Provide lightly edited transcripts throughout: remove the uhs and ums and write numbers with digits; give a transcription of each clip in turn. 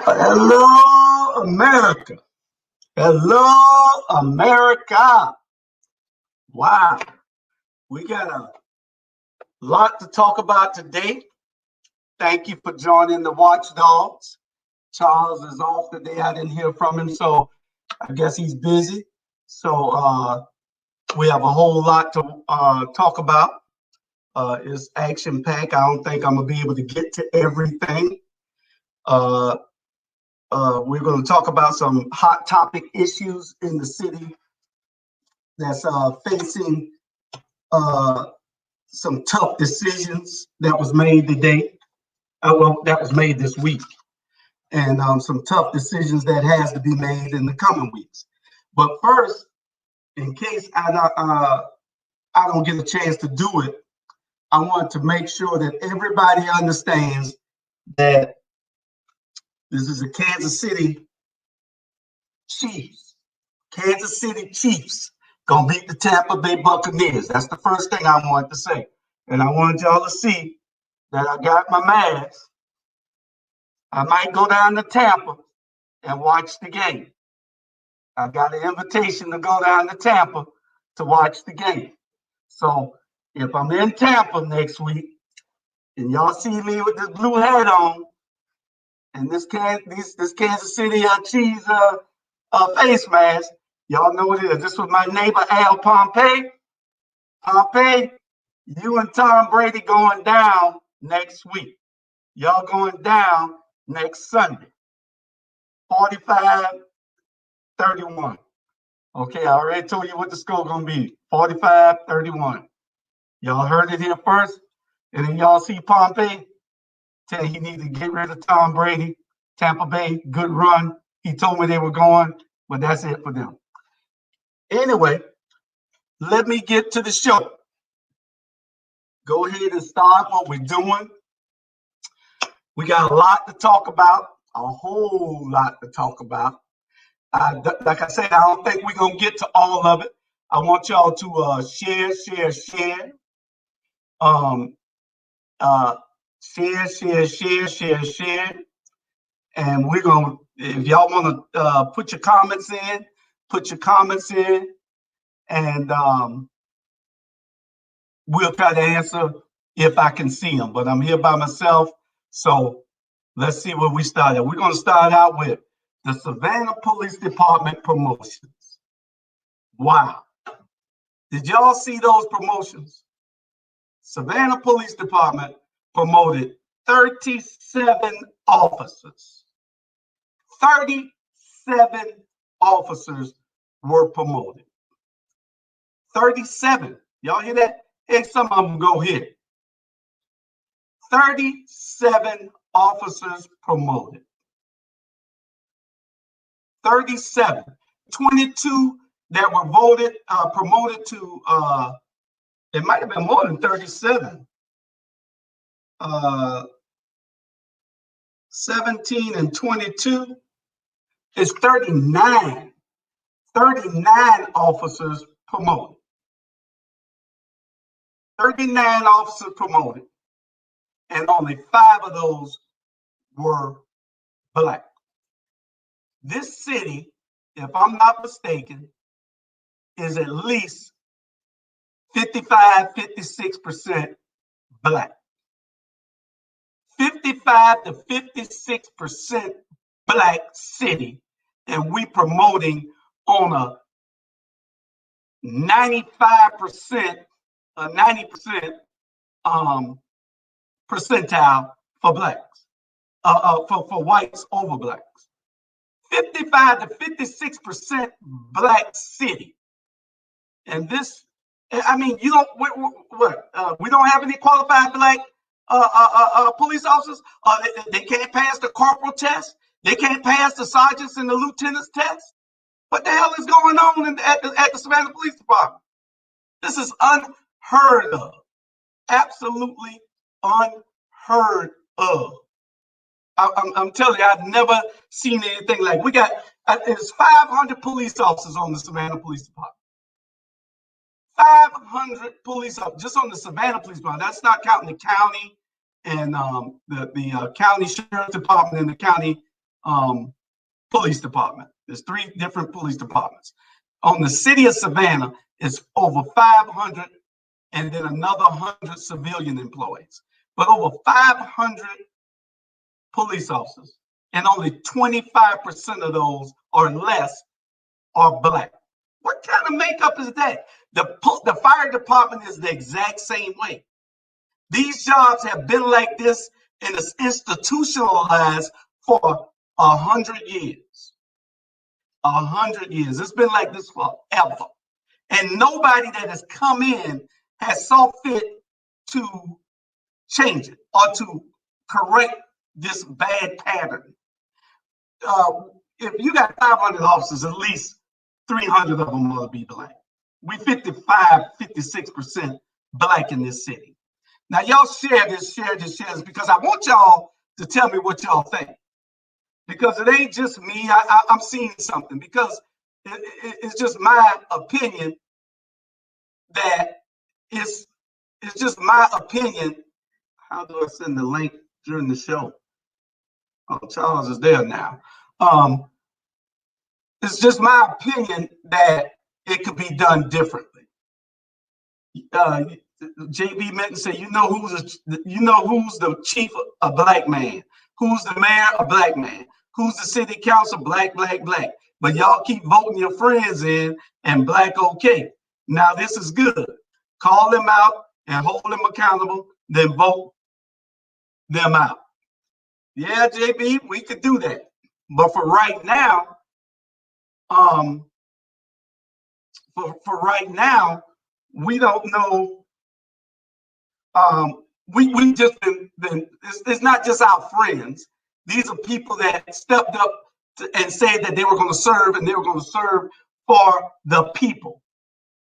Hello, America. Hello, America. Wow. We got a lot to talk about today. Thank you for joining the Watch Dawgs. Charles is off today. I didn't hear from him, so I guess he's busy. So we have a whole lot to talk about. It's action-packed. I don't think I'm going to be able to get to everything. We're going to talk about some hot topic issues in the city that's facing some tough decisions that was made today. Well, that was made this week, and some tough decisions that has to be made in the coming weeks. But first, in case I don't get a chance to do it, I want to make sure that everybody understands that this is a Kansas City Chiefs. Kansas City Chiefs gonna beat the Tampa Bay Buccaneers. That's the first thing I wanted to say. And I wanted y'all to see that I got my mask. I might go down to Tampa and watch the game. I got an invitation to go down to Tampa to watch the game. So if I'm in Tampa next week and y'all see me with this blue hat on and this Kansas City Chiefs face mask, y'all know what it is. This was my neighbor Al Pompey. Pompey, you and Tom Brady going down next week. Y'all going down next Sunday. 45-31. Okay, I already told you what the score gonna be. 45-31. Y'all heard it here first. And then y'all see Pompey tell he needs to get rid of Tom Brady. Tampa Bay, good run. He told me they were going, but that's it for them. Anyway, let me get to the show. Go ahead and start what we're doing. We got a lot to talk about, a whole lot to talk about. Like I said, I don't think we're going to get to all of it. I want y'all to share. Share. And we're going to, if y'all want to put your comments in, and we'll try to answer if I can see them. But I'm here by myself, so let's see where we start at. We're going to start out with the Savannah Police Department promotions. Wow. Did y'all see those promotions? Savannah Police Department promoted 37 officers. 37 officers were promoted. 37. Y'all hear that? Hey, some of them go here. 37 officers promoted. 37. 22 that were promoted to, it might have been more than 37. 17 and 22 is 39. 39 officers promoted. 39 officers promoted, and only 5 of those were black. This city, if I'm not mistaken, is at least 55-56% black. 55-56% black city, and we promoting on a 90% percentile for blacks, for whites over blacks. 55-56% black city, and this, I mean, you don't we don't have any qualified black police officers. They can't pass the corporal test. They can't pass the sergeants and the lieutenants test. What the hell is going on at the Savannah Police Department? This is unheard of. Absolutely unheard of. I'm telling you, I've never seen anything like. We got there's 500 police officers on the Savannah Police Department. 500 police officers just on the Savannah Police Department. That's not counting the county and the county sheriff department and the county police department. There's 3 different police departments. On the city of Savannah, it's over 500 and then another 100 civilian employees. But over 500 police officers, and only 25% of those or less are Black. What kind of makeup is that? The fire department is the exact same way. These jobs have been like this and it's institutionalized for 100 years. 100 years. It's been like this forever. And nobody that has come in has saw fit to change it or to correct this bad pattern. If you got 500 officers, at least 300 of them will be Black. We 56% Black in this city. Now, y'all share this because I want y'all to tell me what y'all think. Because it ain't just me. I'm seeing something. Because it's just my opinion that it's just my opinion. How do I send the link during the show? Oh, Charles is there now. It's just my opinion that it could be done differently. JB Minton said, you know who's the chief? A Black man. Who's the mayor? A Black man. Who's the city council? Black, Black, Black. But y'all keep voting your friends in and Black okay. Now this is good. Call them out and hold them accountable, then vote them out. Yeah, JB, we could do that. But for right now, we don't know. We just been it's not just our friends. These are people that stepped up and said that they were going to serve and they were going to serve for the people.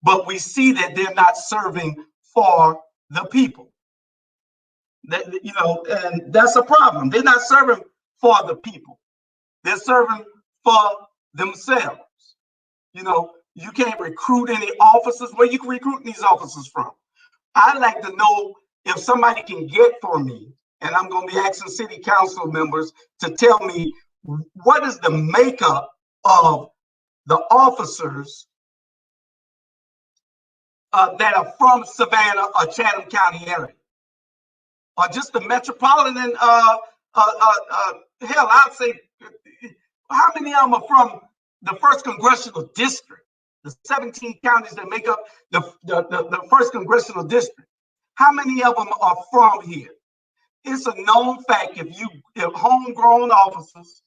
But we see that they're not serving for the people. That, you know, and that's a problem. They're not serving for the people. They're serving for themselves. You know, you can't recruit any officers. Where you can recruit these officers from? I'd like to know if somebody can get for me, and I'm going to be asking city council members to tell me what is the makeup of the officers that are from Savannah or Chatham County area, or just the metropolitan. Hell, I'd say, how many of them are from the first congressional district? The 17 counties that make up the first congressional district. How many of them are from here? It's a known fact if homegrown officers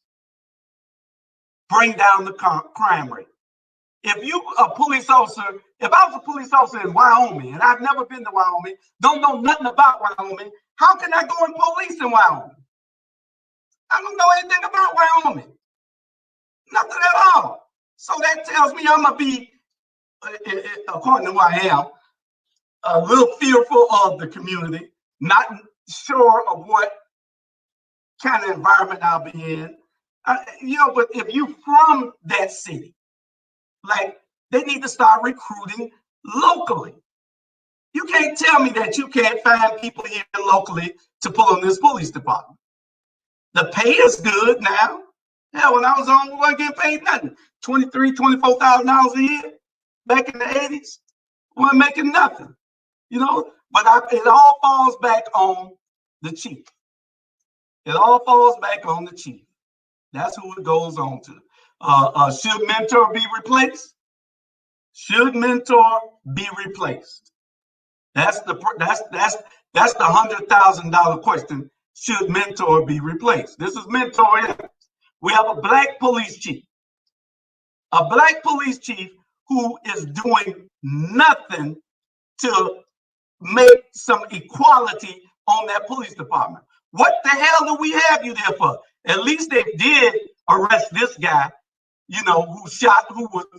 bring down the crime rate. If you a police officer, if I was a police officer in Wyoming, and I've never been to Wyoming, don't know nothing about Wyoming, how can I go and police in Wyoming? I don't know anything about Wyoming. Nothing at all. So that tells me I'm gonna be, according to who I am, a little fearful of the community, not sure of what kind of environment I'll be in. You know, but if you're from that city, like, they need to start recruiting locally. You can't tell me that you can't find people here locally to pull on this police department. The pay is good now. Hell, when I was on, we weren't getting paid nothing. $23,000, $24,000 a year back in the 80s. We weren't making nothing, you know. But it all falls back on the chief. It all falls back on the chief. That's who it goes on to. Should mentor be replaced? Should mentor be replaced? That's the $100,000 question. Should mentor be replaced? This is mentor. We have a Black police chief. A Black police chief who is doing nothing to make some equality on that police department. What the hell do we have you there for? At least they did arrest this guy, you know,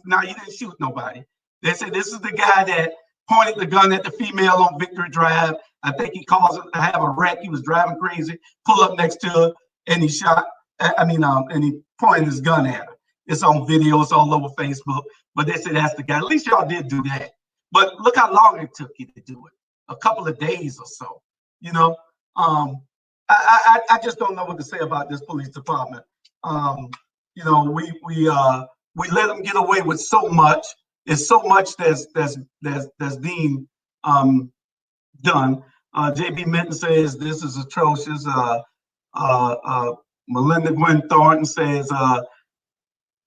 now he didn't shoot nobody. They said this is the guy that pointed the gun at the female on Victory Drive. I think he caused her to have a wreck. He was driving crazy, pull up next to her, and he shot, and he pointed his gun at her. It's on video, it's all over Facebook, but they said that's the guy. At least y'all did do that. But look how long it took you to do it. A couple of days or so, you know. I just don't know what to say about this police department. You know, we let them get away with so much. It's so much that's being done. JB Minton says this is atrocious. Melinda Gwen Thornton says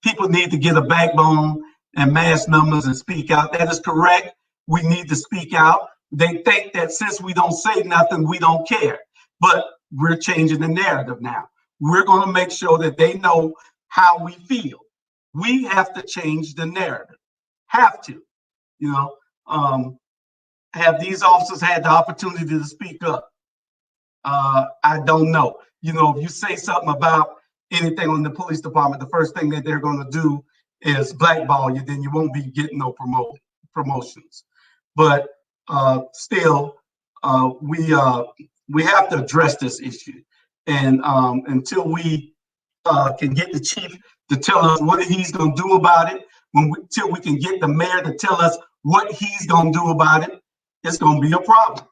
people need to get a backbone and mass numbers and speak out. That is correct. We need to speak out. They think that since we don't say nothing, we don't care. But we're changing the narrative now. We're going to make sure that they know how we feel. We have to change the narrative. Have to, you know. Have these officers had the opportunity to speak up? I don't know. You know, if you say something about anything on the police department, the first thing that they're going to do is blackball you. Then you won't be getting no promotions. But still, we have to address this issue, and until we can get the chief to tell us what he's going to do about it, till we can get the mayor to tell us what he's going to do about it, it's going to be a problem.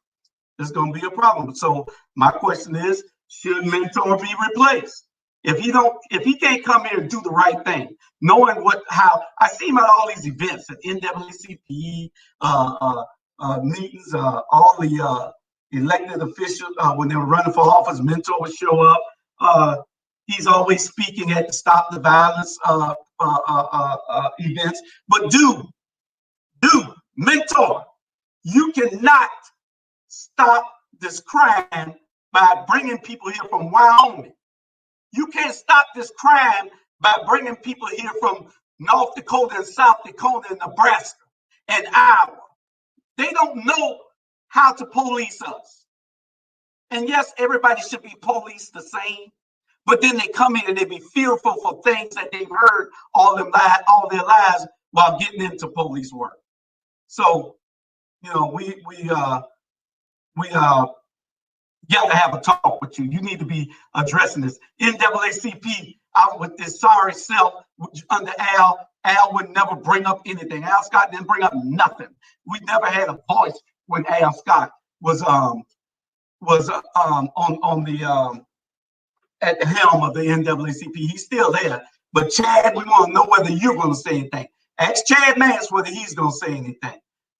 It's going to be a problem. So my question is, should Mentor be replaced? If he can't come here and do the right thing, knowing how I see him at all these events at NAACP meetings, all the elected officials when they were running for office, Mentor would show up. He's always speaking at the Stop the Violence events. But Mentor, you cannot stop this crime by bringing people here from Wyoming. You can't stop this crime by bringing people here from North Dakota and South Dakota and Nebraska and Iowa. They don't know how to police us. And yes, everybody should be policed the same, but then they come in and they be fearful for things that they've heard all their lives while getting into police work. So, you know, we got to have a talk with you. You need to be addressing this. NAACP out with this sorry self under Al. Al would never bring up anything. Al Scott didn't bring up nothing. We never had a voice when Al Scott was on the at the helm of the NAACP. He's still there. But Chad, we want to know whether you're going to say anything. Ask Chad Mance whether he's going to say anything.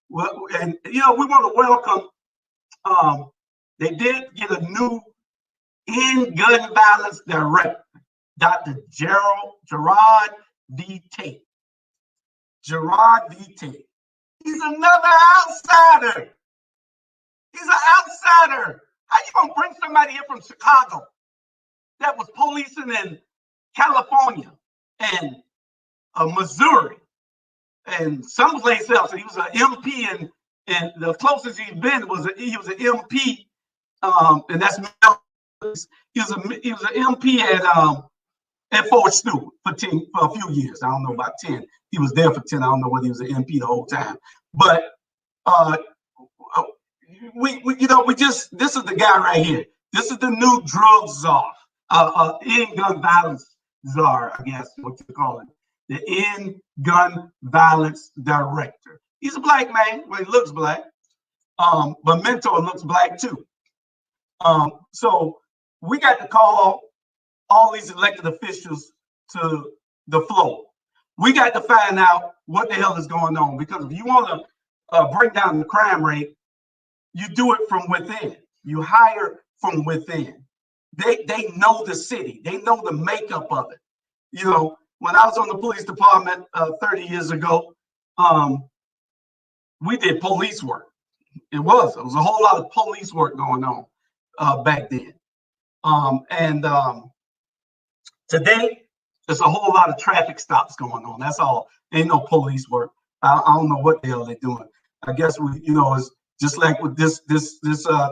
Well, and you know, we want to welcome. They did get a new gun violence director, Dr. Gerard V. Tate. Gerard V. Tate. He's another outsider. He's an outsider. How you gonna bring somebody here from Chicago that was policing in California and Missouri and someplace else? He was an MP, and the closest he's been was he was an MP. And that's he was an MP at Fort Stewart for a few years. I don't know, about 10. He was there for 10. I don't know whether he was an MP the whole time. But this is the guy right here. This is the new drug czar, end gun violence czar, I guess what you call it. The end gun violence director. He's a black man. Well, he looks black. But Mentor looks black too. So we got to call all these elected officials to the floor. We got to find out what the hell is going on, because if you want to bring down the crime rate, you do it from within. You hire from within. They know the city. They know the makeup of it. You know, when I was on the police department 30 years ago, we did police work. It was a whole lot of police work going on back then. Today, there's a whole lot of traffic stops going on. That's all. Ain't no police work. I don't know what the hell they're doing. I guess it's just like with this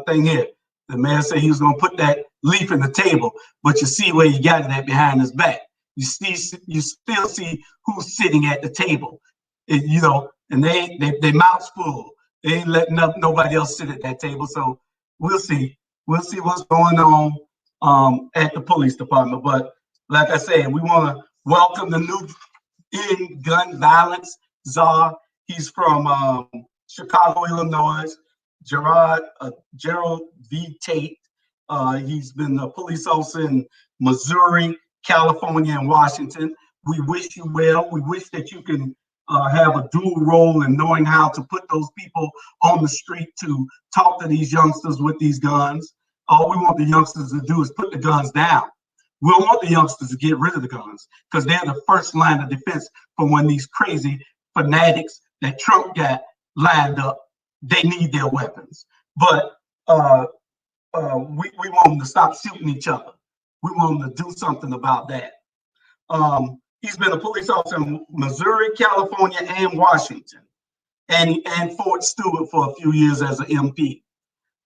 thing here. The man said he was going to put that leaf in the table, but you see where he got it at behind his back. You still see who's sitting at the table. And they mouths full. They ain't letting nobody else sit at that table. So we'll see. We'll see what's going on at the police department. But like I said, we want to welcome the new end gun violence czar. He's from Chicago, Illinois. Gerald V. Tate. He's been a police officer in Missouri, California and Washington. We wish you well. We wish that you can have a dual role in knowing how to put those people on the street to talk to these youngsters with these guns. All we want the youngsters to do is put the guns down. We don't want the youngsters to get rid of the guns because they're the first line of defense for when these crazy fanatics that Trump got lined up, they need their weapons. But we want them to stop shooting each other. We want them to do something about that. He's been a police officer in Missouri, California, and Washington, and Fort Stewart for a few years as an MP.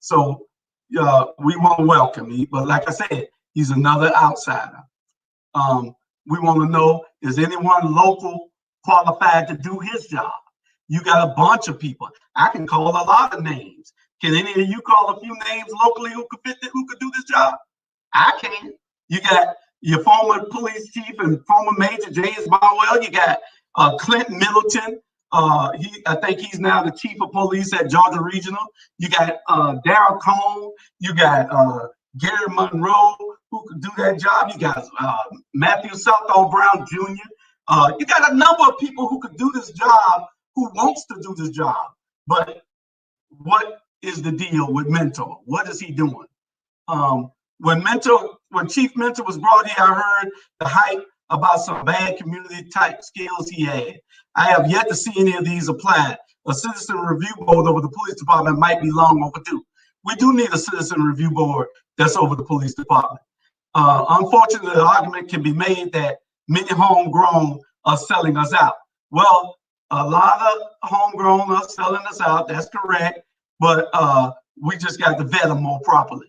So we want to welcome him. But like I said, he's another outsider. We want to know, is anyone local qualified to do his job? You got a bunch of people. I can call a lot of names. Can any of you call a few names locally who could do this job? I can. You got your former police chief and former Major James Barwell. You got Clint Middleton. I think he's now the chief of police at Georgia Regional. You got Darrell Cone. You got Gary Monroe, who could do that job. You got Matthew Southall Brown Jr. You got a number of people who could do this job, who wants to do this job. But what is the deal with Mentor? What is he doing? When Chief Mentor was brought here, I heard the hype about some bad community type skills he had. I have yet to see any of these applied. A citizen review board over the police department might be long overdue. We do need a citizen review board that's over the police department. Unfortunately, the argument can be made that many homegrown are selling us out. Well, a lot of homegrown are selling us out. That's correct. But we just got to vet them more properly.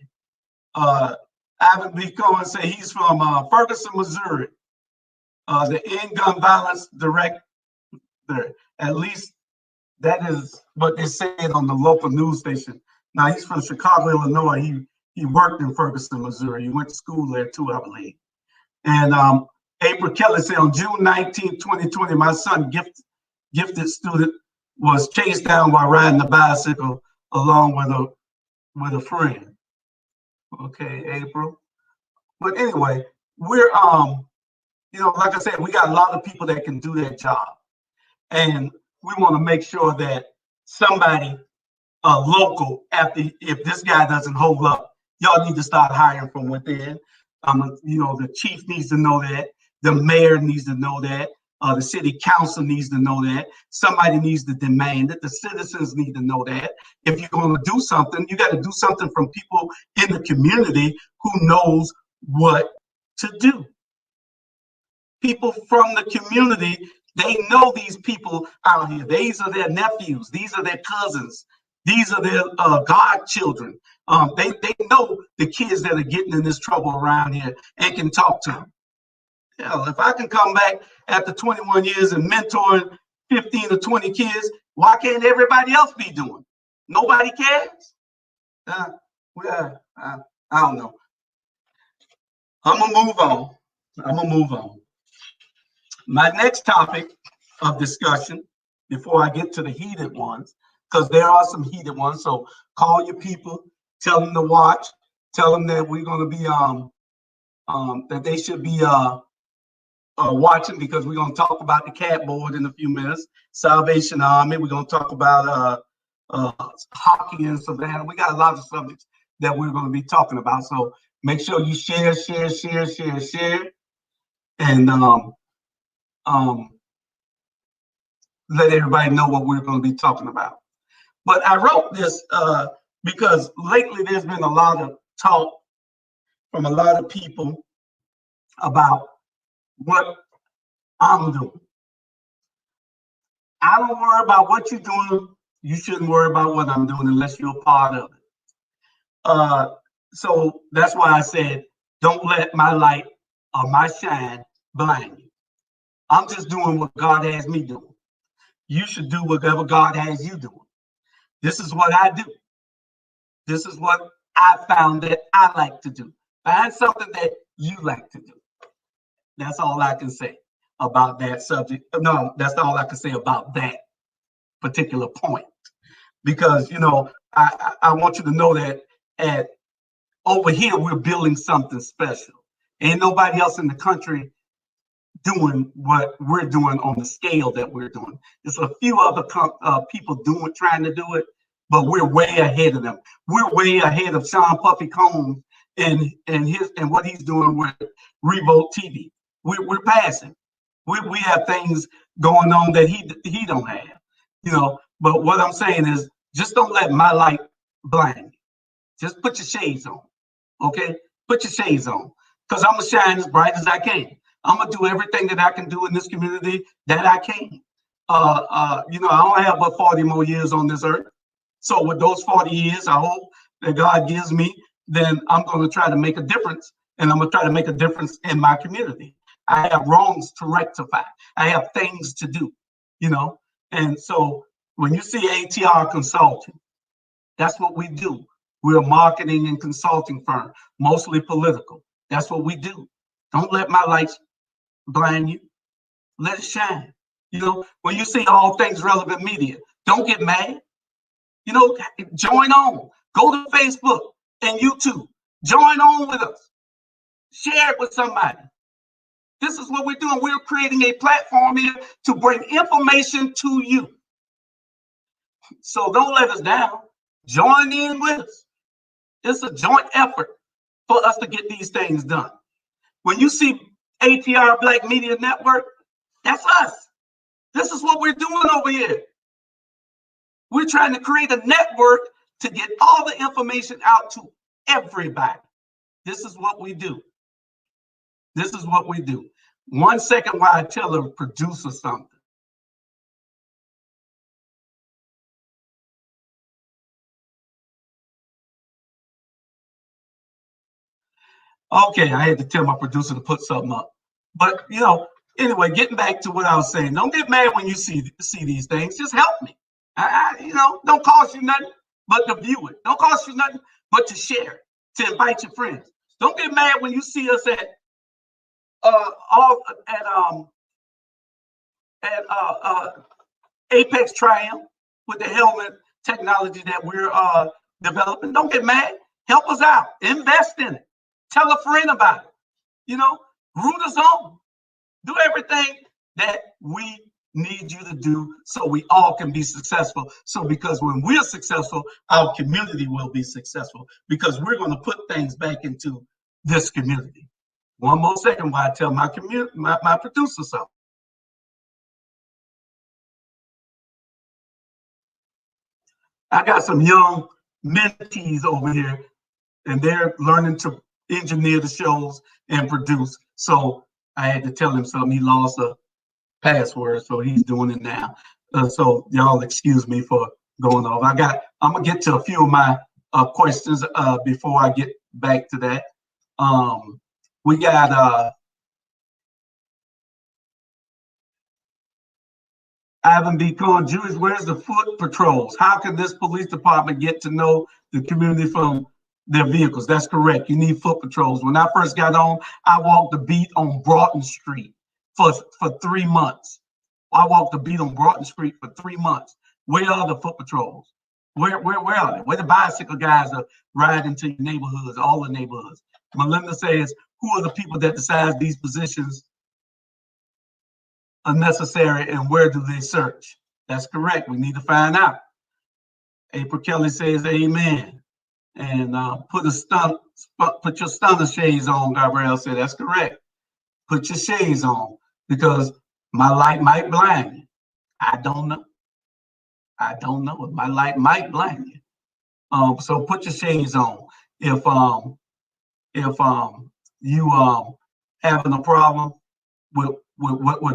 Ivan B. Cohen say he's from Ferguson, Missouri. The End Gun Violence Director. At least that is what they said on the local news station. Now he's from Chicago, Illinois. He worked in Ferguson, Missouri. He went to school there too, I believe. And April Kelly said on June 19, 2020, my son, gifted student, was chased down while riding a bicycle along with a friend. Okay, April. But anyway, we're like I said, we got a lot of people that can do that job, and we want to make sure that somebody local, if this guy doesn't hold up, y'all need to start hiring from within. The chief needs to know that, the mayor needs to know that, the city council needs to know that, somebody needs to demand it, the citizens need to know that. If you're going to do something, you got to do something from people in the community who knows what to do. People from the community, they know these people out here. These are their nephews. These are their cousins. These are their godchildren. They know the kids that are getting in this trouble around here and can talk to them. Hell, if I can come back after 21 years and mentoring 15 or 20 kids, why can't everybody else be doing? Nobody cares? I don't know. I'm going to move on. My next topic of discussion, before I get to the heated ones, because there are some heated ones, so call your people, tell them to watch, tell them that we're going to be, that they should be watching, because we're going to talk about the cat board in a few minutes, Salvation Army. We're going to talk about hockey in Savannah. We got a lot of subjects that we're going to be talking about. So make sure you share, and let everybody know what we're going to be talking about. But I wrote this because lately there's been a lot of talk from a lot of people about what I'm doing. I don't worry about what you're doing. You shouldn't worry about what I'm doing unless you're a part of it. So that's why I said, don't let my light or my shine blind you. I'm just doing what God has me doing. You should do whatever God has you doing. This is what I do. This is what I found that I like to do. Find something that you like to do. That's all I can say about that subject. No, that's all I can say about that particular point. Because, I want you to know that over here, we're building something special. Ain't nobody else in the country doing what we're doing on the scale that we're doing. There's a few other people trying to do it, but we're way ahead of them. We're way ahead of Sean Puffy Combs and what he's doing with Revolt TV. We're passing. We have things going on that he don't have, you know. But what I'm saying is, just don't let my light blind you. Just put your shades on, okay? Put your shades on, because I'm gonna shine as bright as I can. I'm gonna do everything that I can do in this community that I can. You know, I don't have but 40 more years on this earth. So with those 40 years, I hope that God gives me, then I'm going to try to make a difference, and I'm going to try to make a difference in my community. I have wrongs to rectify. I have things to do, you know. And so when you see ATR Consulting, that's what we do. We're a marketing and consulting firm, mostly political. That's what we do. Don't let my lights blind you. Let it shine. You know, when you see All Things Relevant Media, don't get mad. You know, join on. Go to Facebook and YouTube. Join on with us. Share it with somebody. This is what we're doing. We're creating a platform here to bring information to you. So don't let us down. Join in with us. It's a joint effort for us to get these things done. When you see ATR Black Media Network, that's us. This is what we're doing over here. We're trying to create a network to get all the information out to everybody. This is what we do. This is what we do. 1 second while I tell a producer something. Okay, I had to tell my producer to put something up. But, you know, anyway, getting back to what I was saying, don't get mad when you see these things. Just help me. You know, don't cost you nothing but to view it. Don't cost you nothing but to share it, to invite your friends. Don't get mad when you see us at Apex Triumph with the helmet technology that we're developing. Don't get mad. Help us out. Invest in it. Tell a friend about it. You know, root us on. Do everything that we need you to do so we all can be successful. So because when we're successful, our community will be successful, because we're going to put things back into this community. 1 more second while I tell my producer something. I got some young mentees over here, and they're learning to engineer the shows and produce. So I had to tell him something. He lost a password, so he's doing it now. So y'all excuse me for going off. I'm gonna get to a few of my questions before I get back to that. We got Ivan B. Cohen, Jewish, where's the foot patrols? How can this police department get to know the community from their vehicles? That's correct. You need foot patrols. When I first got on, I walked the beat on Broughton Street for 3 months. I walked the beat on Broughton Street for 3 months. Where are the foot patrols? Where are they? Where the bicycle guys are riding to your neighborhoods, all the neighborhoods? Melinda says, who are the people that decide these positions are necessary, and where do they search? That's correct. We need to find out. April Kelly says, amen. And put your stunner shades on, Gabrielle said. That's correct. Put your shades on, because my light might blind you. I don't know. I don't know. My light might blind you. So put your shades on. If you having a problem with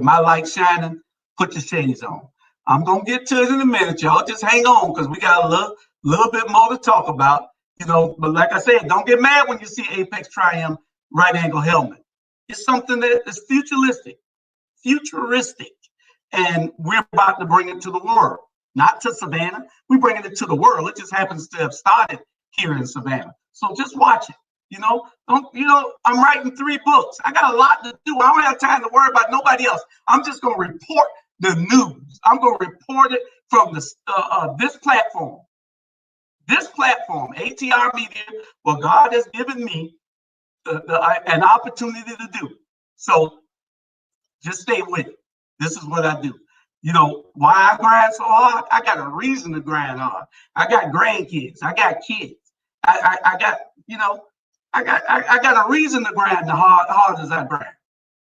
my light shining, put your shades on. I'm gonna get to it in a minute, y'all. Just hang on, because we got a little bit more to talk about. You know, but like I said, don't get mad when you see Apex Triumph right angle helmet. It's something that is futuristic, and we're about to bring it to the world. Not to Savannah, we're bringing it to the world. It just happens to have started here in Savannah. So just watch it. You know, I'm writing 3 books. I got a lot to do. I don't have time to worry about nobody else. I'm just going to report the news. I'm going to report it from this platform. This platform, ATR Media, what God has given me an opportunity to do. So just stay with it. This is what I do. You know, why I grind so hard? I got a reason to grind hard. I got grandkids. I got kids. I got, you know, I got a reason to grind the hard as I grind.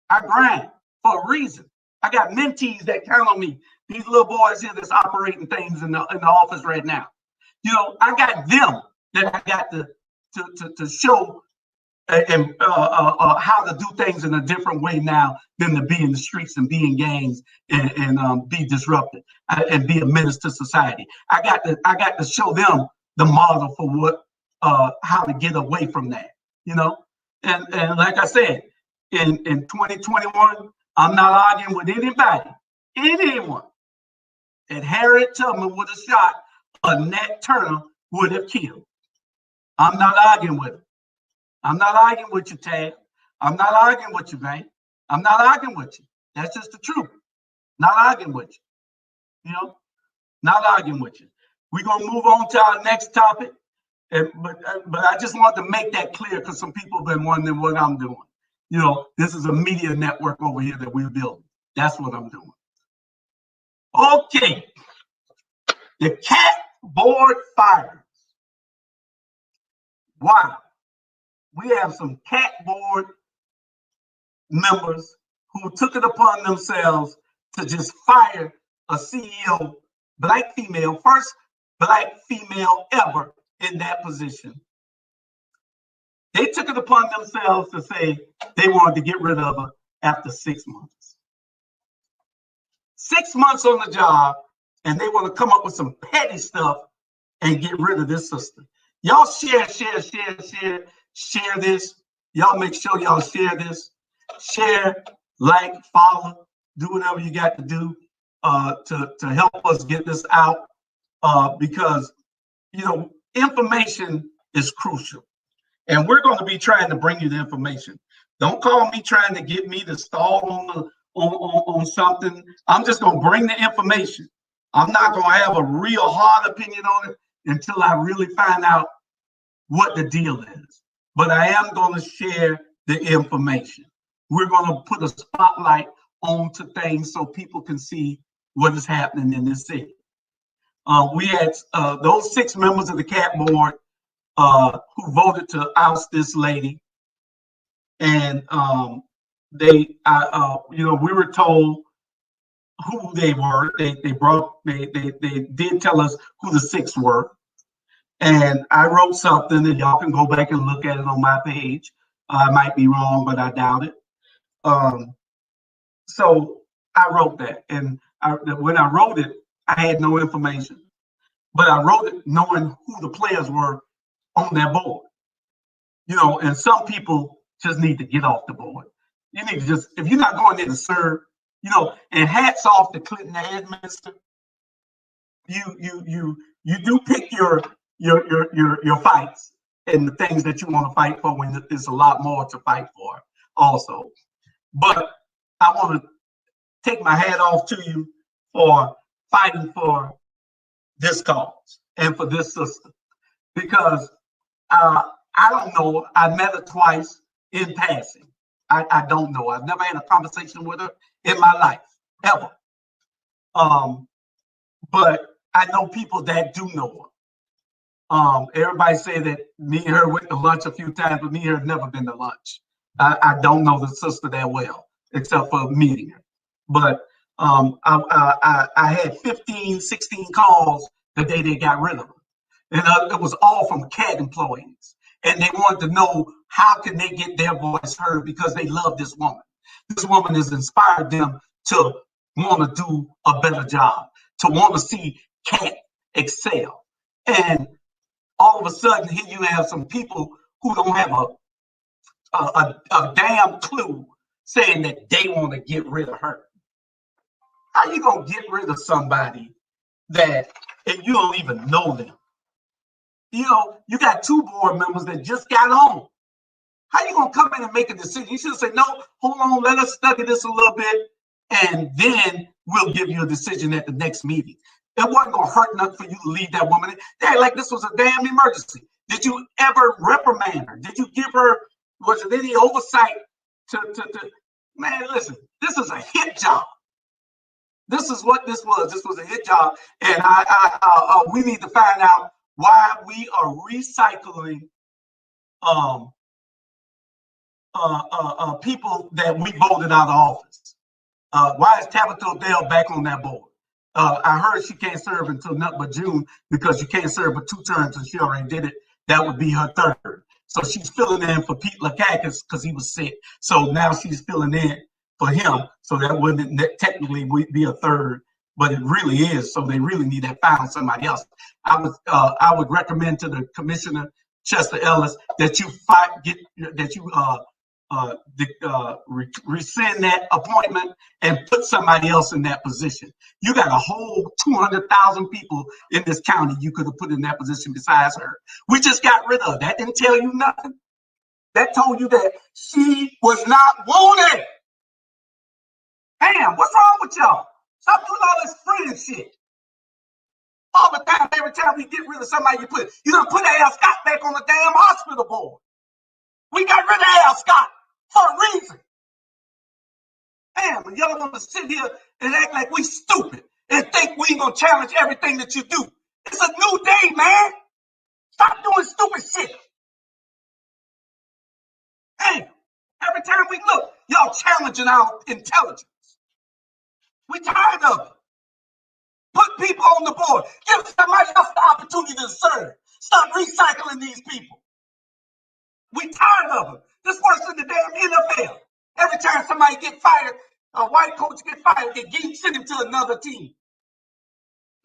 I grind for a reason. I got mentees that count on me. These little boys here that's operating things in the office right now. You know, I got them that I got to show and how to do things in a different way now than to be in the streets and be in gangs and be disrupted and be a menace to society. I got to show them the model for what how to get away from that, you know. And like I said, in 2021, I'm not arguing with anybody, anyone. And Harriet Tubman would have shot, Nat Turner would have killed. I'm not arguing with him. I'm not arguing with you, Tab. I'm not arguing with you, man. I'm not arguing with you. That's just the truth. Not arguing with you. You know, not arguing with you. We're gonna move on to our next topic. But I just want to make that clear because some people have been wondering what I'm doing. You know, this is a media network over here that we're building. That's what I'm doing. Okay. The cat board fires. Wow. We have some cat board members who took it upon themselves to just fire a CEO, black female, first black female ever in that position. They took it upon themselves to say they wanted to get rid of her after 6 months. 6 months on the job, and they want to come up with some petty stuff and get rid of this sister. Y'all share this. Y'all make sure y'all share this. Share, like, follow, do whatever you got to do to help us get this out because, you know, information is crucial. And we're going to be trying to bring you the information. Don't call me trying to get me to stall on something. I'm just going to bring the information. I'm not going to have a real hard opinion on it until I really find out what the deal is. But I am going to share the information. We're going to put a spotlight onto things so people can see what is happening in this city. We had those 6 members of the CAT board who voted to oust this lady, and we were told who they were. They did tell us who the 6 were, and I wrote something, and y'all can go back and look at it on my page. I might be wrong, but I doubt it. So I wrote that, and when I wrote it, I had no information, but I wrote it knowing who the players were on that board. You know, and some people just need to get off the board. You need to just, if you're not going there to serve, you know, and hats off to Clinton administrator. You do pick your fights and the things that you want to fight for when there's a lot more to fight for also. But I want to take my hat off to you for fighting for this cause and for this sister, because I don't know. I met her twice in passing. I don't know. I've never had a conversation with her in my life, ever. But I know people that do know her. Everybody say that me and her went to lunch a few times, but me and her have never been to lunch. I don't know the sister that well, except for meeting her. But I had 15, 16 calls the day they got rid of her. And it was all from CAT employees. And they wanted to know how can they get their voice heard because they love this woman. This woman has inspired them to want to do a better job, to want to see CAT excel. And all of a sudden, here you have some people who don't have a damn clue saying that they want to get rid of her. How you going to get rid of somebody that, and you don't even know them? You know, you got 2 board members that just got on. How you gonna come in and make a decision? You should have said, no, hold on, let us study this a little bit, and then we'll give you a decision at the next meeting. It wasn't gonna hurt nothing for you to leave that woman. They like this was a damn emergency. Did you ever reprimand her? Did you give her Was it any oversight man, listen, this is a hit job. This is what this was. This was a hit job. And we need to find out why we are recycling people that we voted out of office. Why is Tabitha O'Dell back on that board? I heard she can't serve until nothing but June because you can't serve but 2 terms and she already did it. That would be her 3rd. So she's filling in for Pete Lakakis because he was sick. So now she's filling in for him. So that wouldn't technically be a 3rd, but it really is. So they really need to find somebody else. I would recommend to the Commissioner Chester Ellis that you rescind that appointment and put somebody else in that position. You got a whole 200,000 people in this county you could have put in that position besides her. We just got rid of her. That didn't tell you nothing. That told you that she was not wanted. Damn, what's wrong with y'all? Stop doing all this friend shit. All the time, every time we get rid of somebody, you done put Al Scott back on the damn hospital board. We got rid of Al Scott for a reason. Damn, and y'all want to sit here and act like we stupid and think we ain't gonna challenge everything that you do. It's a new day, man. Stop doing stupid shit. Damn, every time we look, y'all challenging our intelligence. We tired of it. Put people on the board. Give somebody else the opportunity to serve. Stop recycling these people. We tired of them. This works in the damn NFL. Every time somebody get fired, a white coach get fired, they send him to another team.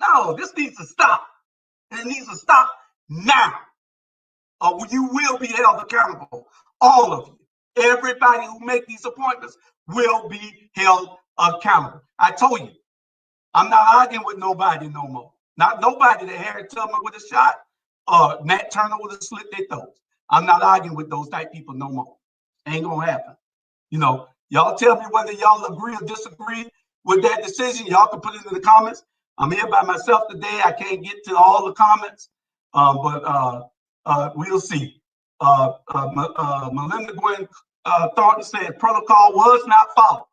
No, this needs to stop. And it needs to stop now. Or you will be held accountable. All of you. Everybody who make these appointments will be held accountable. I told you, I'm not arguing with nobody no more. Not nobody that Harry Tubman would have shot or Nat Turner would have slit their throats. I'm not arguing with those type people no more. Ain't gonna happen. You know, y'all tell me whether y'all agree or disagree with that decision. Y'all can put it in the comments. I'm here by myself today. I can't get to all the comments, but we'll see. Melinda Gwen Thornton said protocol was not followed.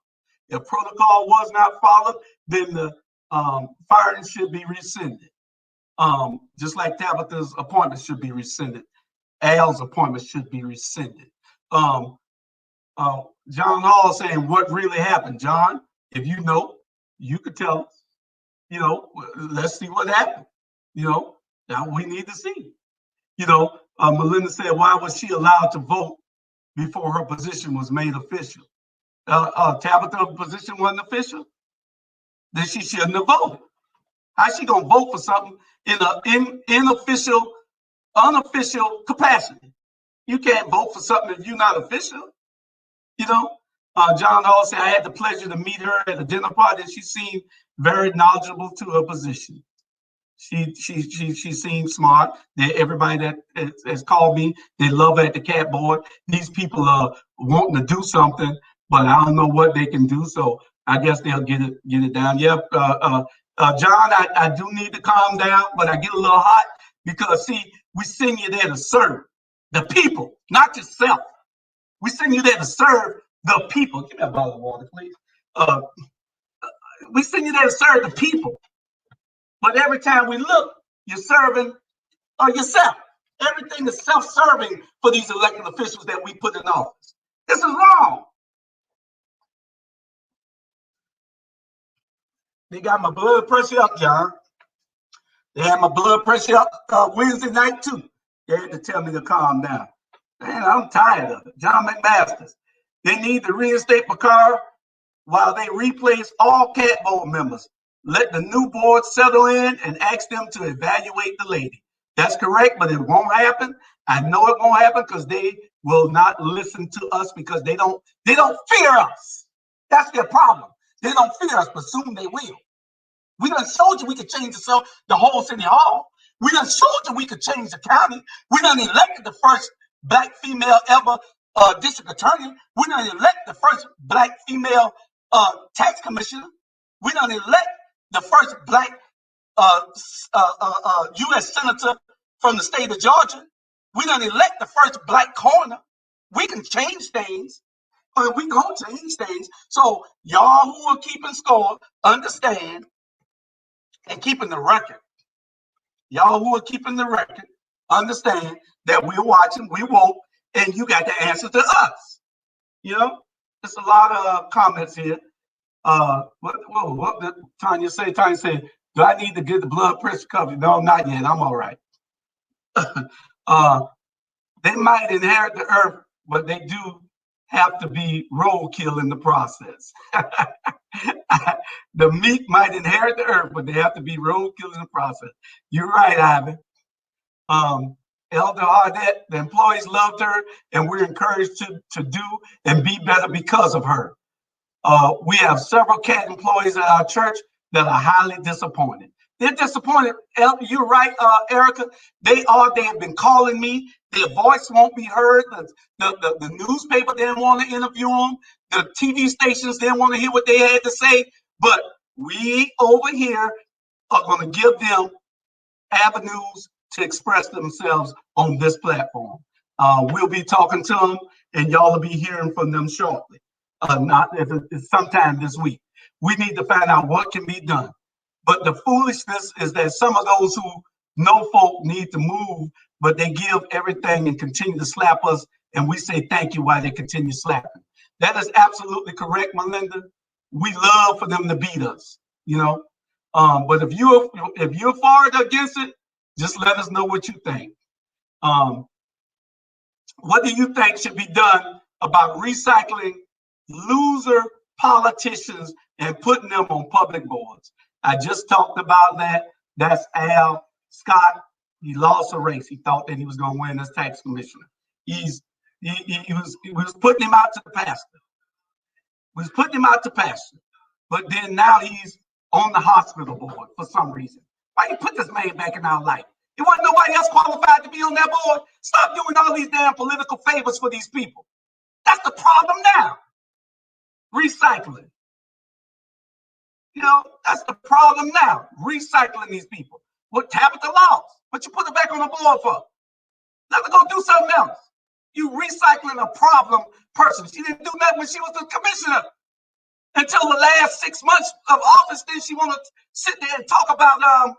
If protocol was not followed, then the firing should be rescinded. Just like Tabitha's appointment should be rescinded. Al's appointment should be rescinded. John Hall saying, what really happened? John, if you know, you could tell us. You know, let's see what happened. You know, now we need to see. You know, Melinda said, why was she allowed to vote before her position was made official? Tabitha's position wasn't official? Then she shouldn't have voted. How's she gonna vote for something in an unofficial capacity? You can't vote for something if you're not official. You know, John Hall said, I had the pleasure to meet her at a dinner party. She seemed very knowledgeable to her position. She seemed smart. Everybody that has called me, they love her at the cat board. These people are wanting to do something, but I don't know what they can do. So I guess they'll get it down. Yeah, John, I do need to calm down, but I get a little hot because see, we send you there to serve the people, not yourself. We send you there to serve the people. Give me a bottle of water, please. We send you there to serve the people. But every time we look, you're serving yourself. Everything is self-serving for these elected officials that we put in office. This is wrong. They got my blood pressure up, John. They had my blood pressure up Wednesday night, too. They had to tell me to calm down. Man, I'm tired of it. John McMasters. They need to reinstate Picard while they replace all CAT board members. Let the new board settle in and ask them to evaluate the lady. That's correct, but it won't happen. I know it won't happen because they will not listen to us because they don't fear us. That's their problem. They don't fear us, but soon they will. We done showed you we could change the whole city hall. We done showed you we could change the county. We done elected the first black female ever district attorney. We done elected the first black female tax commissioner. We done elect the first black U.S. senator from the state of Georgia. We done elect the first black coroner. We can change things, but we gonna change things. So y'all who are keeping score, understand, and keeping the record. Y'all who are keeping the record, understand that we're watching, we woke, and you got to answer to us. You know, there's a lot of comments here. What did Tanya say? Tanya said, do I need to get the blood pressure covered? No, not yet. I'm all right. They might inherit the earth, but they do have to be roadkill in the process. The meek might inherit the earth, but they have to be roadkill in the process. You're right, Ivan. Elder Ardette, the employees loved her, and we're encouraged to do and be better because of her. We have several CAT employees at our church that are highly disappointed. They're disappointed. You're right, Erica. They have been calling me. Their voice won't be heard. The newspaper didn't want to interview them. The TV stations didn't want to hear what they had to say. But we over here are going to give them avenues to express themselves on this platform. We'll be talking to them, and y'all will be hearing from them shortly. Not if it's sometime this week. We need to find out what can be done. But the foolishness is that some of those who know folk need to move, but they give everything and continue to slap us, and we say thank you while they continue slapping. That is absolutely correct, Melinda. We love for them to beat us, you know. But if you're for it or against it, just let us know what you think. What do you think should be done about recycling loser politicians and putting them on public boards? I just talked about that. That's Al Scott. He lost a race. He thought that he was going to win as tax commissioner. He was putting him out to the pasture. We was putting him out to pasture. But then now he's on the hospital board for some reason. Why you put this man back in our life? There wasn't nobody else qualified to be on that board. Stop doing all these damn political favors for these people. That's the problem now. Recycling. You know, that's the problem now. Recycling these people. What happened to laws? What you put it back on the board for? Let her go do something else. You recycling a problem person. She didn't do nothing when she was the commissioner. Until the last 6 months of office, then she want to sit there and talk about how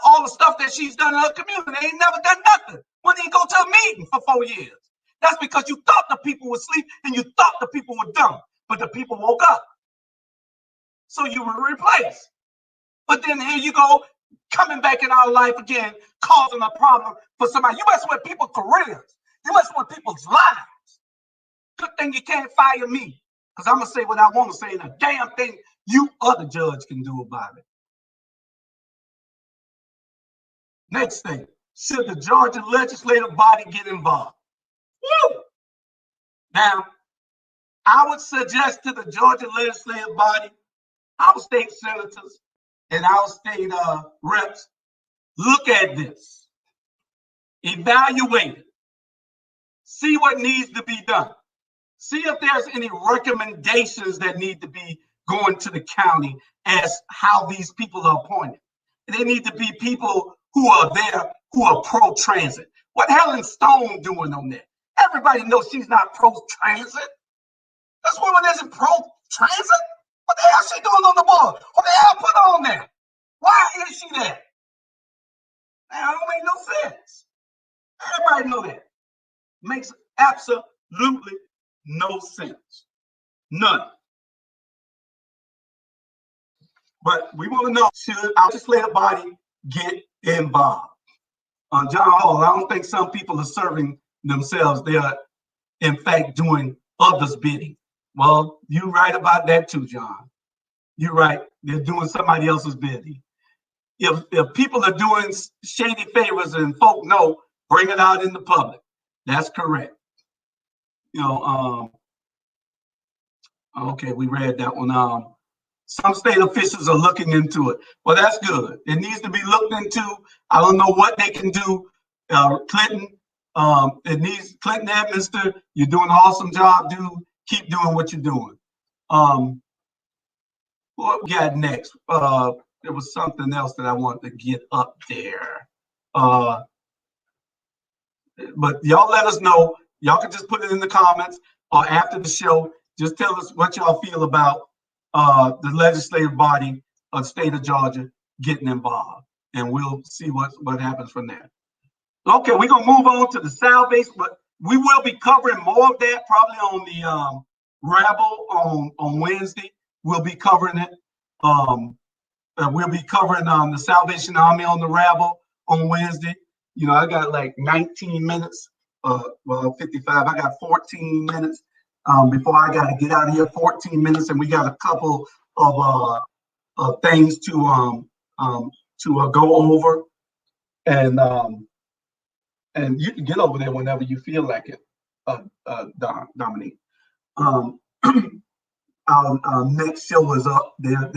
all the stuff that she's done in her community. They ain't never done nothing. Wouldn't even go to a meeting for 4 years. That's because you thought the people were asleep and you thought the people were dumb, but the people woke up. So you were replaced. But then here you go, coming back in our life again, causing a problem for somebody. You mess with people's careers. You mess with people's lives. Good thing you can't fire me, because I'm going to say what I want to say, and a damn thing you other judge can do about it. Next thing, should the Georgia legislative body get involved? Woo! Now, I would suggest to the Georgia legislative body, our state senators and our state reps, look at this, evaluate it, see what needs to be done, see if there's any recommendations that need to be going to the county as how these people are appointed. They need to be people who are there, who are pro-transit. What Helen Stone doing on that? Everybody knows she's not pro-transit. This woman isn't pro-transit. What the hell is she doing on the board? What the hell put her on there? Why is she there? That don't make no sense. Everybody know that. Makes absolutely no sense. None. But we want to know, should our legislative body get involved? John Hall, I don't think some people are serving themselves. They are, in fact, doing others' bidding. Well, you're right about that too, John. You're right. They're doing somebody else's bidding. If people are doing shady favors and folk know, bring it out in the public. That's correct. You know, okay, we read that one. Some state officials are looking into it. Well, that's good. It needs to be looked into. I don't know what they can do. Clinton, Clinton administrator, you're doing an awesome job, dude. Keep doing what you're doing. What we got next? There was something else that I wanted to get up there. But y'all let us know Y'all can just put it in the comments or after the show. Just tell us what y'all feel about the legislative body of the state of Georgia getting involved, and we'll see what happens from there. Okay, we're gonna move on to the salvation, but we will be covering more of that probably on the Rabble on Wednesday. We'll be covering it. We'll be covering the Salvation Army on the Rabble on Wednesday. You know, I got like 19 minutes. Well, 55. I got 14 minutes before I got to get out of here. 14 minutes, and we got a couple of things to go over, and you can get over there whenever you feel like it, Dominique. Our next show is up. They're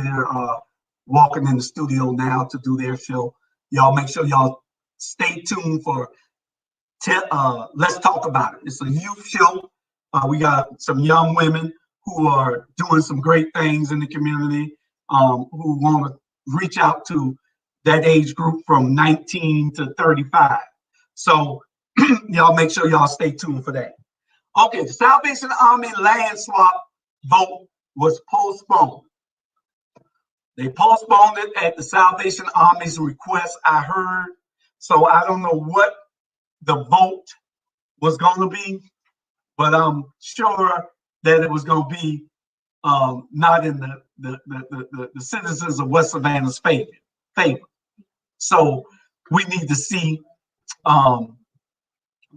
walking in the studio now to do their show. Y'all make sure y'all stay tuned for Let's Talk About It. It's a youth show. We got some young women who are doing some great things in the community, who want to reach out to that age group from 19 to 35. So y'all make sure y'all stay tuned for that. Okay, the Salvation Army land swap vote was postponed. They postponed it at the Salvation Army's request, I heard. So I don't know what the vote was going to be, but I'm sure that it was going to be not in the citizens of West Savannah's favor. So we need to see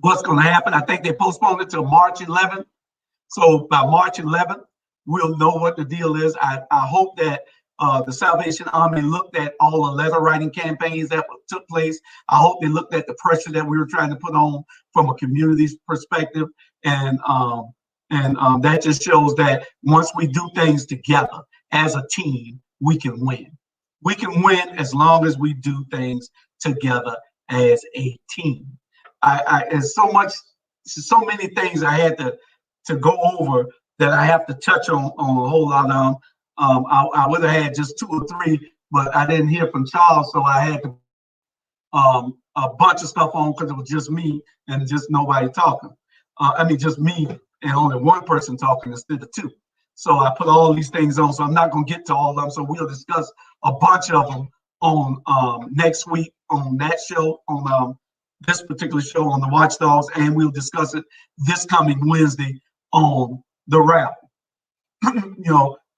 what's going to happen. I think they postponed it till March 11th. So by March 11th, we'll know what the deal is. I hope that the Salvation Army looked at all the letter writing campaigns that took place. I hope they looked at the pressure that we were trying to put on from a community's perspective. And that just shows that once we do things together as a team, we can win. We can win as long as we do things together as a team. It's so many things I had to go over that I have to touch on a whole lot of them. I would have had just 2 or 3, but I didn't hear from Charles, so I had to a bunch of stuff on because it was just me and just nobody talking. Just me and only one person talking instead of 2. So I put all these things on, so I'm not going to get to all of them. So we'll discuss a bunch of them on next week on that show, on this particular show on the Watch Dawgs, and we'll discuss it this coming Wednesday on the Rabble.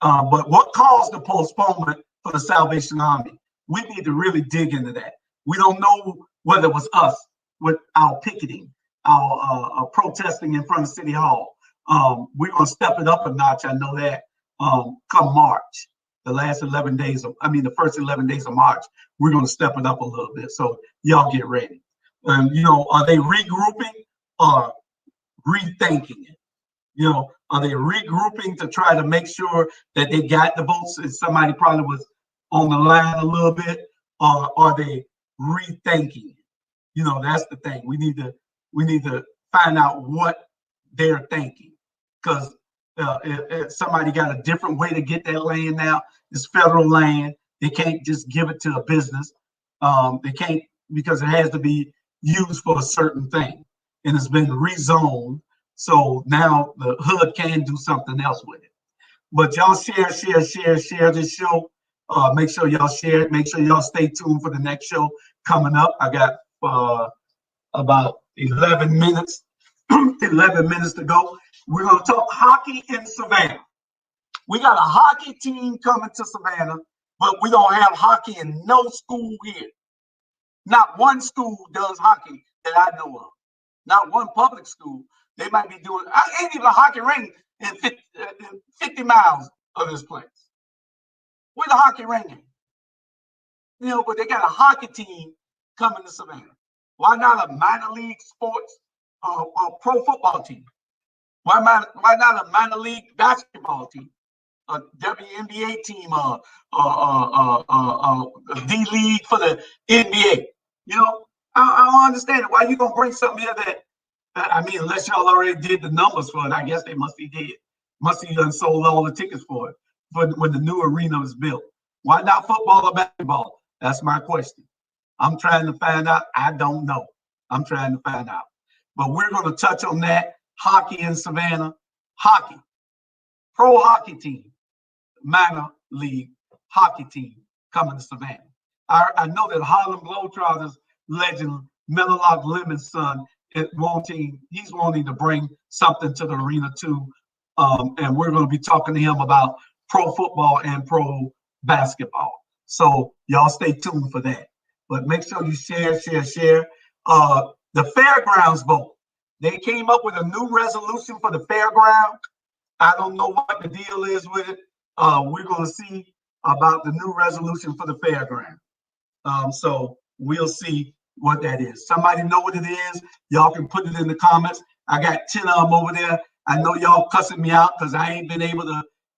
But what caused the postponement for the Salvation Army? We need to really dig into that. We don't know whether it was us with our picketing, our protesting in front of City Hall. We're going to step it up a notch. I know that come March, the first 11 days of March, we're going to step it up a little bit. So y'all get ready. Are they regrouping or rethinking it? Are they regrouping to try to make sure that they got the votes if somebody probably was on the line a little bit, or are they rethinking it? That's the thing. We need to find out what they're thinking, because if somebody got a different way to get that land now, it's federal land. They can't just give it to a business. They can't, because it has to be used for a certain thing, and it's been rezoned. So now the hood can do something else with it. But y'all share this show. Make sure y'all share it. Make sure y'all stay tuned for the next show coming up. I got about 11 minutes, 11 minutes to go. We're going to talk hockey in Savannah. We got a hockey team coming to Savannah, but we don't have hockey in no school here. Not one school does hockey that I know of. Not one public school. They might be doing, I ain't even a hockey ring in 50 miles of this place. Where the hockey ring is? But they got a hockey team coming to Savannah. Why not a minor league sports or pro football team? Why not a minor league basketball team, a WNBA team, a D League for the NBA? I don't understand it. Why you gonna bring something here that, unless y'all already did the numbers for it, I guess they must be dead. Must have done sold all the tickets for it when the new arena was built. Why not football or basketball? That's my question. I'm trying to find out. I don't know. I'm trying to find out. But we're going to touch on that hockey in Savannah, hockey, pro hockey team, minor league hockey team coming to Savannah. I know that Harlem Globetrotters legend Melalok Lemon's son he's wanting to bring something to the arena too. And we're going to be talking to him about pro football and pro basketball. So y'all stay tuned for that. But make sure you share. The fairgrounds vote. They came up with a new resolution for the fairground. I don't know what the deal is with it. We're going to see about the new resolution for the fairground. So we'll see what that is. Somebody know what it is? Y'all can put it in the comments. I got 10 of them over there. I know y'all cussing me out because I ain't been able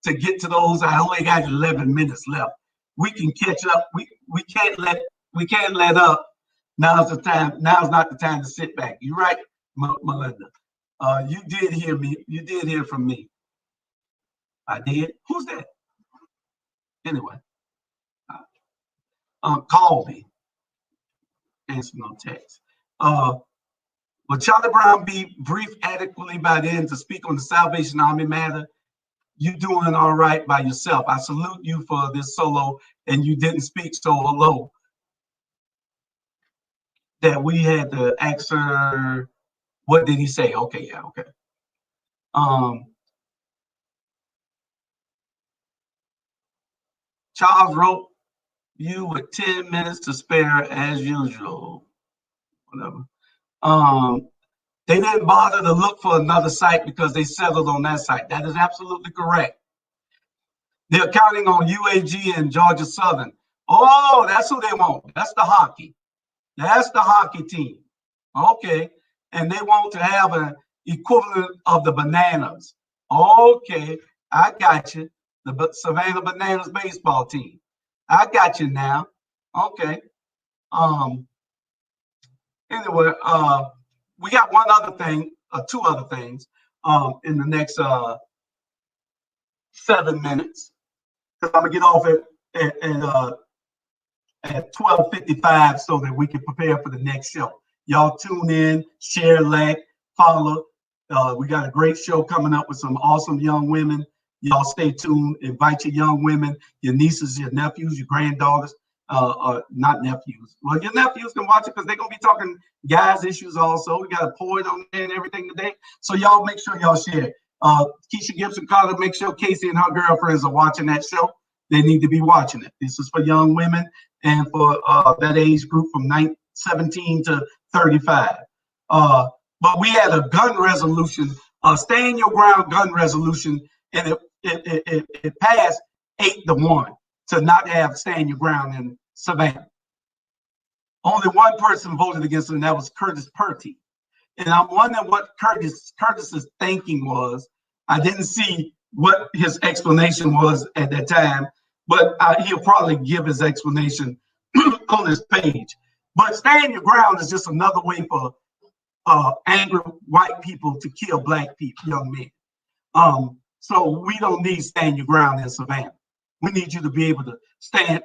to get to those. I only got 11 minutes left. We can catch up. We can't let up. Now's the time. Now's not the time to sit back. You right, Melinda? You did hear me. You did hear from me. I did. Who's that? Anyway, call me. Answer no text. Will Charlie Brown be briefed adequately by then to speak on the Salvation Army matter? You doing all right by yourself. I salute you for this solo, and you didn't speak so low that we had to ask her, what did he say? Okay, yeah, okay. Charles wrote you with 10 minutes to spare as usual. Whatever. They didn't bother to look for another site because they settled on that site. That is absolutely correct. They're counting on UAG and Georgia Southern. Oh, that's who they want. That's the hockey. That's the hockey team. Okay. And they want to have an equivalent of the Bananas. Okay. I got you. The Savannah Bananas baseball team. I got you now. Okay. Anyway, we got one other thing, two other things in the next 7 minutes. Because I'm gonna get off at 12:55 so that we can prepare for the next show. Y'all tune in, share, like, follow. We got a great show coming up with some awesome young women. Y'all stay tuned. Invite your young women, your nieces, your nephews, your granddaughters. Not nephews. Well, your nephews can watch it because they're gonna be talking guys issues also. We got a poet on there and everything today. So y'all make sure y'all share. Kesha Gibson-CARTER, make sure Casey and her girlfriends are watching that show. They need to be watching it. This is for young women and for that age group from 17 to 35. But we had a gun resolution, stay in your ground gun resolution, and it passed 8-1 to not have stand your ground in Savannah. Only one person voted against it, and that was Curtis Purty. And I'm wondering what Curtis's thinking was. I didn't see what his explanation was at that time, but he'll probably give his explanation on his page. But stand your ground is just another way for angry white people to kill black people, young men. So we don't need stand your ground in Savannah. We need you to be able to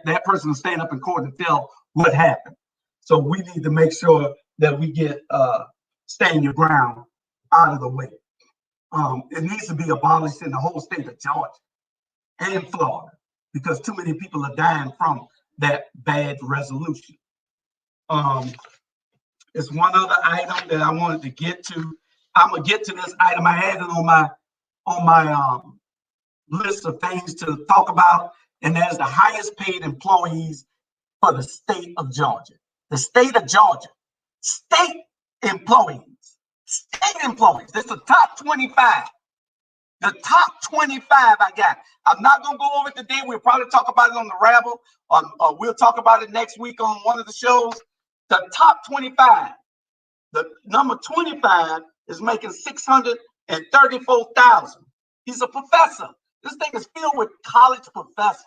that person to stand up in court and tell what happened. So we need to make sure that we get stand your ground out of the way. It needs to be abolished in the whole state of Georgia and Florida because too many people are dying from that bad resolution. There's one other item that I wanted to get to. I'm gonna get to this item. I had it on my list of things to talk about, and that is the highest paid employees for the state of Georgia. The state of Georgia, state employees. That's the top 25. The top 25 I got. I'm not going to go over it today. We'll probably talk about it on the Rabble, or we'll talk about it next week on one of the shows. The top 25. The number 25 is making $634,000. He's a professor. This thing is filled with college professors.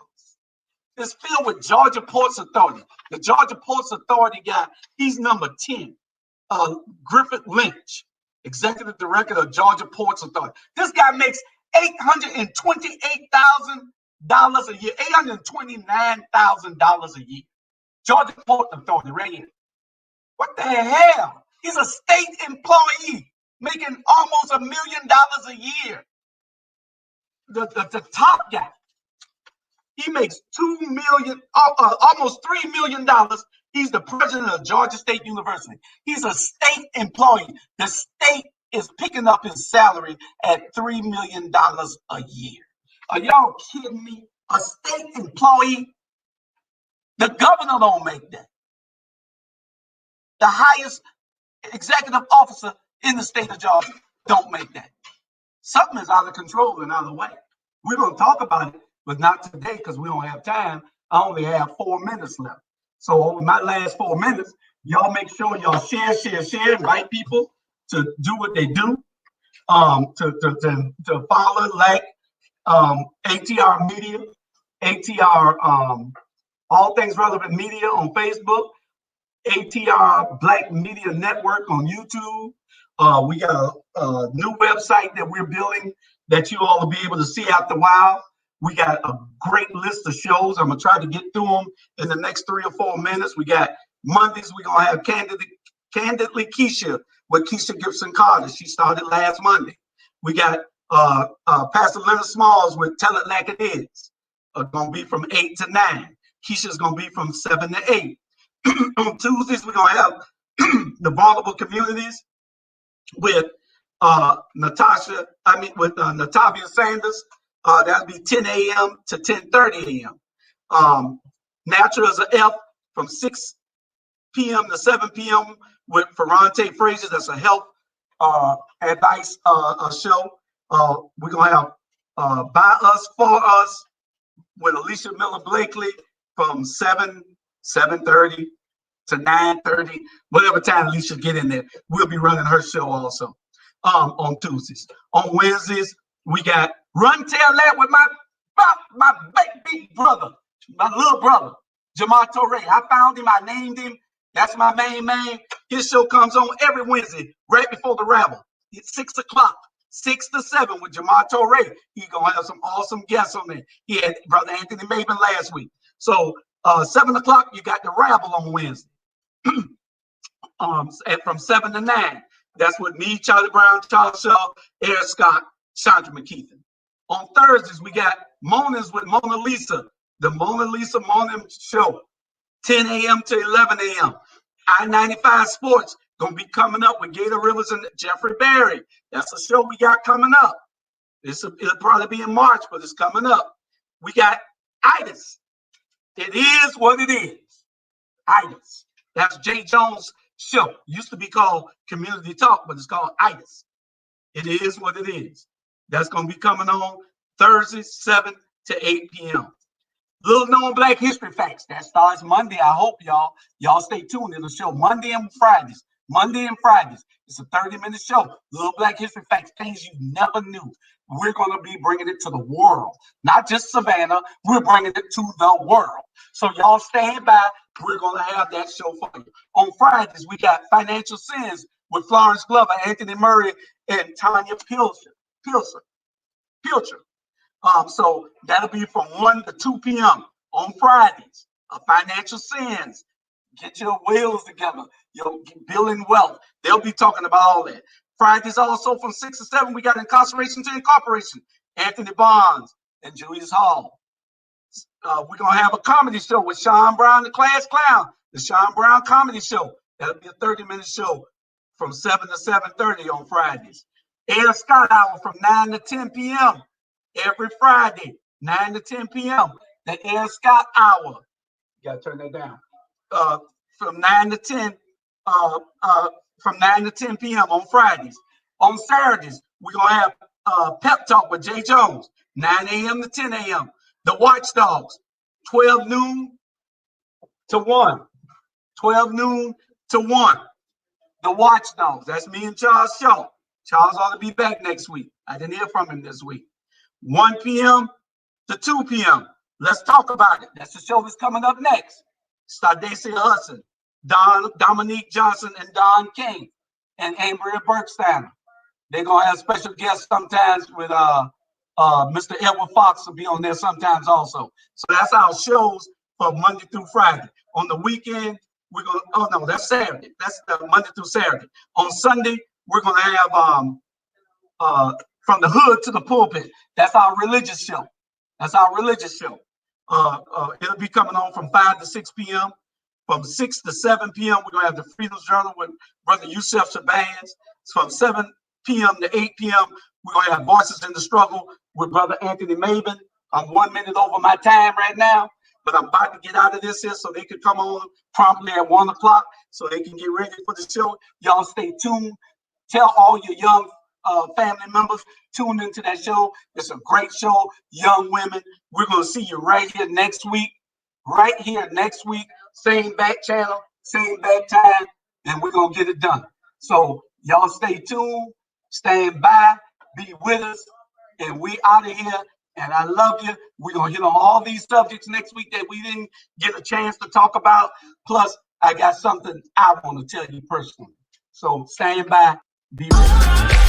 It's filled with Georgia Ports Authority. The Georgia Ports Authority guy, he's number 10. Griffith Lynch, Executive Director of Georgia Ports Authority. This guy makes $828,000 a year, $829,000 a year. Georgia Port Authority, right here. What the hell? He's a state employee making almost $1 million a year. The top guy, he makes $2 million, almost $3 million. He's the president of Georgia State University. He's a state employee. The state is picking up his salary at $3 million a year. Are y'all kidding me? A state employee? The governor don't make that. The highest executive officer in the state of Georgia don't make that. Something is out of control and out of the way. We're going to talk about it, but not today because we don't have time. I only have 4 minutes left. So over my last 4 minutes, y'all make sure y'all share, invite people to do what they do, to follow, like ATR Media, ATR All Things Relevant Media on Facebook, ATR Black Media Network on YouTube. We got a new website that we're building that you all will be able to see after a while. We got a great list of shows. I'm gonna try to get through them in the next 3 or 4 minutes. We got Mondays, we're gonna have Candidly KESHA with KESHA GIBSON-CARTER. She started last Monday. We got Pastor Leonard Smalls with Tell It Like It Is. Gonna be from 8 to 9. KESHA's gonna be from 7 to 8. On Tuesdays, we're gonna have the vulnerable communities with Natavia Sanders. That'll be 10 a.m. to 10:30 a.m. Natural as an F from 6 p.m. to 7 p.m. with Ferrante Frazier. That's a health advice show. We're gonna have By Us For Us with Alicia Miller Blakely from 7:30 to 9:30, whatever time Alicia get in there. We'll be running her show also on Tuesdays. On Wednesdays, we got Run Tell That with my big brother, my little brother, Jamal Torre. I found him, I named him. That's my main man. His show comes on every Wednesday, right before the rabble. It's 6 o'clock, 6 to 7 with Jamal Torre. He's gonna have some awesome guests on there. He had Brother Anthony Maben last week. So 7 o'clock, you got the rabble on Wednesday. From 7 to 9. That's with me, Charlie Brown, Charles Shaw, Eric Scott, Chandra McKeithen. On Thursdays, we got Mornings with Mona Lisa, the Mona Lisa Morning Show, 10 a.m. to 11 a.m. I-95 Sports gonna be coming up with Gator Rivers and Jeffrey Berry. That's a show we got coming up. It'll probably be in March, but it's coming up. We got IDIS. It is what it is. IDIS. That's Jay Jones' show. Used to be called Community Talk, but it's called IDIS. It is what it is. That's going to be coming on Thursdays, 7 to 8 p.m. Little known Black History Facts. That starts Monday. I hope y'all stay tuned. It'll show Monday and Fridays. Monday and Fridays. It's a 30-minute show. Little Black History Facts, things you never knew. We're going to be bringing it to the world. Not just Savannah. We're bringing it to the world. So y'all stand by. We're going to have that show for you. On Fridays, we got Financial Sins with Florence Glover, Anthony Murray, and Tanya Pilcher. So that'll be from 1 to 2 p.m. on Fridays. Financial Sins. Get your wheels together. You're building wealth. They'll be talking about all that. Fridays also from 6 to 7, we got Incarceration to Incorporation. Anthony Bonds and Julius Hall. We're going to have a comedy show with Sean Brown, the Class Clown. The Sean Brown Comedy Show. That'll be a 30-minute show from 7 to 7:30 on Fridays. Air Scott Hour from 9 to 10 p.m. every Friday, 9 to 10 p.m. The Air Scott Hour. You got to turn that down. From 9 to 10 p.m. on Fridays. On Saturdays, we're going to have Pep Talk with Jay Jones, 9 a.m. to 10 a.m. The Watch Dawgs, 12 noon to 1. 12 noon to 1. The Watch Dawgs. That's me and Charles Shaw. Charles ought to be back next week. I didn't hear from him this week. 1 p.m. to 2 p.m. Let's talk about it. That's the show that's coming up next. Stadesia Hudson, Dominique Johnson, and Don King, and Ambria Bergsteiner. They're going to have special guests sometimes with Mr. Edward Fox will be on there sometimes also. So that's our shows for Monday through Friday. On the weekend, we're going to, oh no, that's Saturday. That's Monday through Saturday. On Sunday, we're gonna have from the hood to the pulpit. That's our religious show. That's our religious show. It'll be coming on from 5 to 6 p.m. From 6 to 7 p.m., we're gonna have the Freedom Journal with Brother Yusef Shabazz. From 7 p.m. to 8 p.m., we're gonna have Voices in the Struggle with Brother Anthony Maben. I'm 1 minute over my time right now, but I'm about to get out of this here so they can come on promptly at 1 o'clock so they can get ready for the show. Y'all stay tuned. Tell all your young family members, tune into that show. It's a great show, young women. We're going to see you right here next week. Right here next week. Same back channel, same back time, and we're going to get it done. So y'all stay tuned, stand by, be with us, and we out of here. And I love you. We're going to hit on all these subjects next week that we didn't get a chance to talk about. Plus, I got something I want to tell you personally. So stand by, be ready.